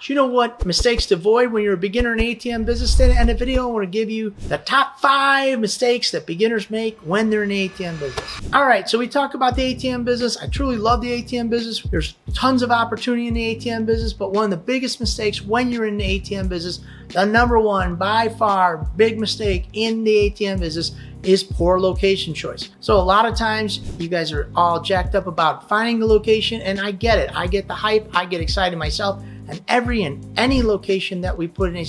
Do you know what mistakes to avoid when you're a beginner in ATM business? Today, in the video, I want to give you the top 5 mistakes that beginners make when they're in the ATM business. All right, so we talk about the ATM business. I truly love the ATM business. There's tons of opportunity in the ATM business, but one of the biggest mistakes when you're in the ATM business, the number one, by far, big mistake in the ATM business is poor location choice. So a lot of times you guys are all jacked up about finding the location, and I get it. I get the hype. I get excited myself. And any location that we put in an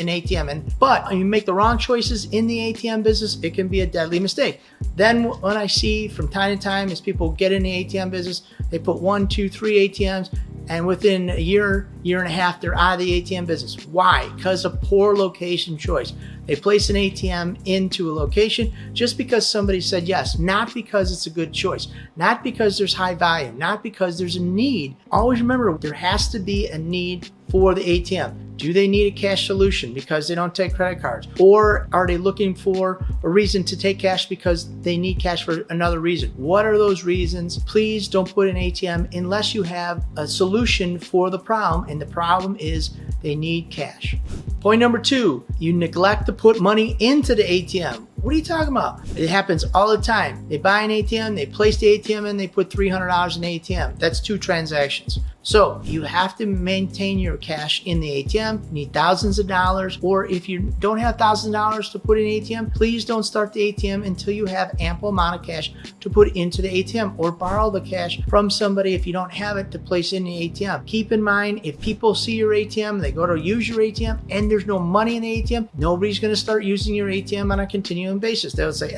ATM but you make the wrong choices in the ATM business, it can be a deadly mistake. Then what I see from time to time is people get in the ATM business, they put 1, 2, 3 ATMs, and within a year and a half, they're out of the ATM business. Why? Because of poor location choice. They place an ATM into a location just because somebody said yes, not because it's a good choice, not because there's high value, not because there's a need. Always remember, there has to be a need for the ATM. Do they need a cash solution because they don't take credit cards? Or are they looking for a reason to take cash because they need cash for another reason? What are those reasons? Please don't put an ATM unless you have a solution for the problem, and the problem is they need cash. Point number 2, you neglect to put money into the ATM. What are you talking about? It happens all the time. They buy an ATM, they place the ATM in, they put $300 in the ATM. That's 2 transactions. So you have to maintain your cash in the ATM. You need thousands of dollars, or if you don't have thousands of dollars to put in the ATM, please don't start the ATM until you have ample amount of cash to put into the ATM, or borrow the cash from somebody if you don't have it to place in the ATM. Keep in mind, if people see your ATM, they go to use your ATM and there's no money in the ATM, nobody's going to start using your ATM on a continuing basis. They'll say,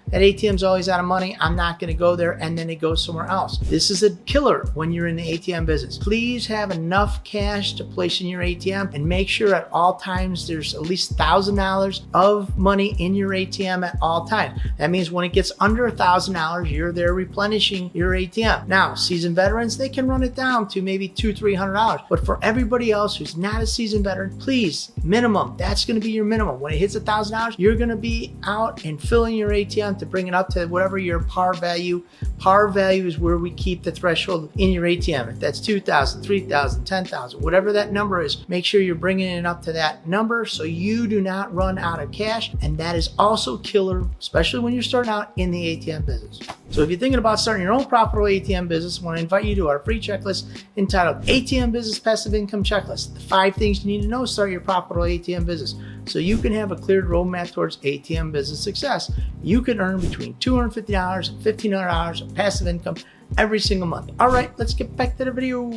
that ATM's always out of money, I'm not going to go there, and then they go somewhere else. This is a killer when you're in the ATM business. Please have enough cash to place in your ATM, and make sure at all times there's at least $1,000 of money in your ATM at all times. That means when it gets under $1,000, you're there replenishing your ATM. Now, seasoned veterans, they can run it down to maybe $200, $300, but for everybody else who's not a seasoned veteran, please, minimum, that's going to be your minimum. When it hits $1,000, you're going to be out and filling your ATM to bring it up to whatever your par value. Par value is where we keep the threshold in your ATM. If that's 2,000, 3,000, 10,000, whatever that number is, make sure you're bringing it up to that number so you do not run out of cash. And that is also killer, especially when you're starting out in the ATM business. So if you're thinking about starting your own profitable ATM business, I want to invite you to our free checklist entitled ATM Business Passive Income Checklist. The 5 things you need to know to start your profitable ATM business, so you can have a cleared roadmap towards ATM business success. You can earn between $250 and $1,500 of passive income every single month. All right, let's get back to the video.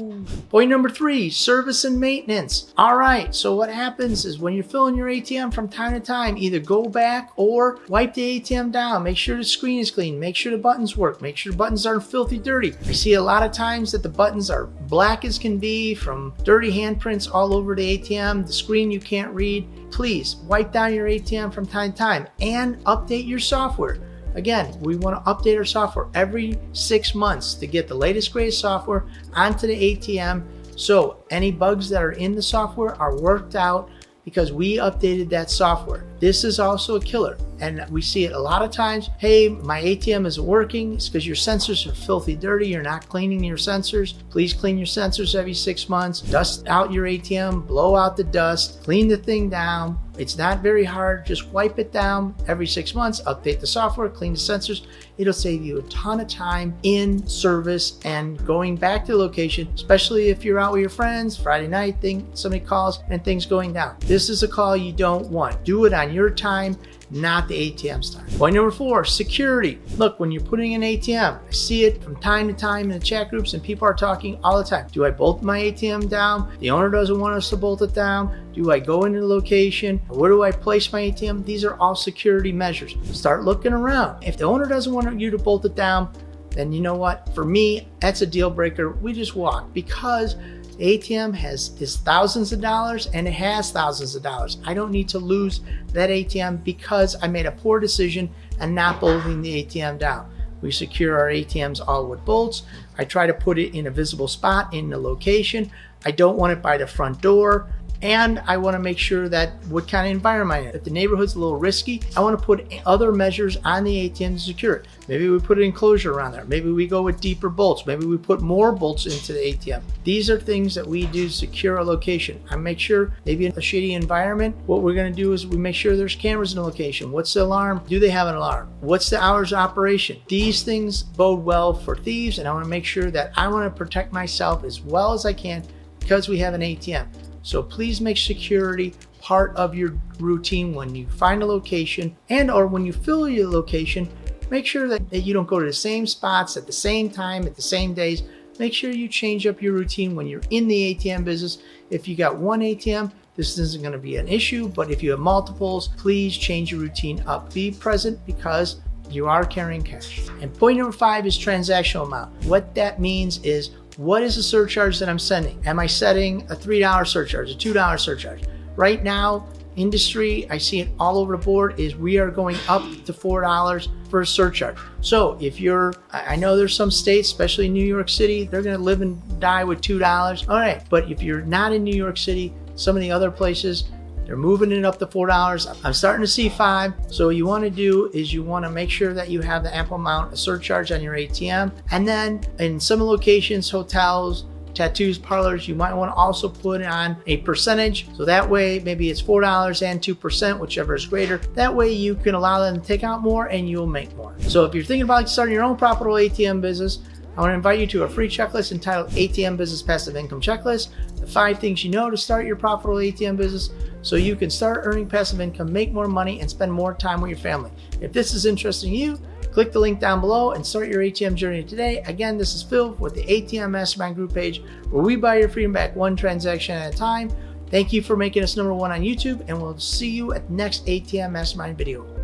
Point number 3, service and maintenance. All right, so what happens is when you're filling your ATM from time to time, either go back or wipe the ATM down. Make sure the screen is clean. Make sure the buttons work. Make sure the buttons aren't filthy dirty. I see a lot of times that the buttons are black as can be from dirty handprints all over the ATM. The screen you can't read. Please wipe down your ATM from time to time and update your software. Again, we want to update our software every 6 months to get the latest, greatest software onto the ATM. So any bugs that are in the software are worked out because we updated that software. This is also a killer, and we see it a lot of times. Hey, my ATM isn't working. It's because your sensors are filthy dirty. You're not cleaning your sensors. Please clean your sensors every 6 months. Dust out your ATM, blow out the dust, clean the thing down. It's not very hard. Just wipe it down every 6 months, update the software, clean the sensors. It'll save you a ton of time in service and going back to the location, especially if you're out with your friends, Friday night, somebody calls and things going down. This is a call you don't want. Do it on your time, not the ATM's time. Point number 4, security. Look, when you're putting an ATM, I see it from time to time in the chat groups, and people are talking all the time. Do I bolt my ATM down? The owner doesn't want us to bolt it down. Do I go into the location? Where do I place my ATM? These are all security measures. Start looking around. If the owner doesn't want you to bolt it down, then you know what? For me, that's a deal breaker. We just walk, because the ATM is thousands of dollars, and it has thousands of dollars. I don't need to lose that ATM because I made a poor decision and not bolting the ATM down. We secure our ATMs all with bolts. I try to put it in a visible spot in the location. I don't want it by the front door. And I want to make sure that what kind of environment. If the neighborhood's a little risky, I want to put other measures on the ATM to secure it. Maybe we put an enclosure around there. Maybe we go with deeper bolts. Maybe we put more bolts into the ATM. These are things that we do to secure a location. I make sure, maybe in a shady environment, what we're going to do is we make sure there's cameras in the location. What's the alarm? Do they have an alarm? What's the hours of operation? These things bode well for thieves, and I want to make sure that I want to protect myself as well as I can because we have an ATM. So please make security part of your routine when you find a location and or when you fill your location. Make sure that you don't go to the same spots at the same time, at the same days. Make sure you change up your routine when you're in the ATM business. If you got one ATM, this isn't going to be an issue, but if you have multiples, please change your routine up. Be present because you are carrying cash. And point number 5 is transactional amount. What that means is, what is the surcharge that I'm sending? Am I setting a $3 surcharge, a $2 surcharge? Right now, industry, I see it all over the board, is we are going up to $4 for a surcharge. So if I know there's some states, especially New York City, they're gonna live and die with $2. All right, but if you're not in New York City, some of the other places, they're moving it up to $4. I'm starting to see $5. So what you want to do is you want to make sure that you have the ample amount of surcharge on your ATM. And then in some locations, hotels, tattoos, parlors, you might want to also put on a percentage. So that way, maybe it's $4 and 2%, whichever is greater. That way you can allow them to take out more and you'll make more. So if you're thinking about starting your own profitable ATM business, I want to invite you to a free checklist entitled ATM Business Passive Income Checklist, the 5 things you know to start your profitable ATM business so you can start earning passive income, make more money, and spend more time with your family. If this is interesting to you, click the link down below and start your ATM journey today. Again, this is Phil with the ATM Mastermind Group page where we buy your freedom back one transaction at a time. Thank you for making us #1 on YouTube, and we'll see you at the next ATM Mastermind video.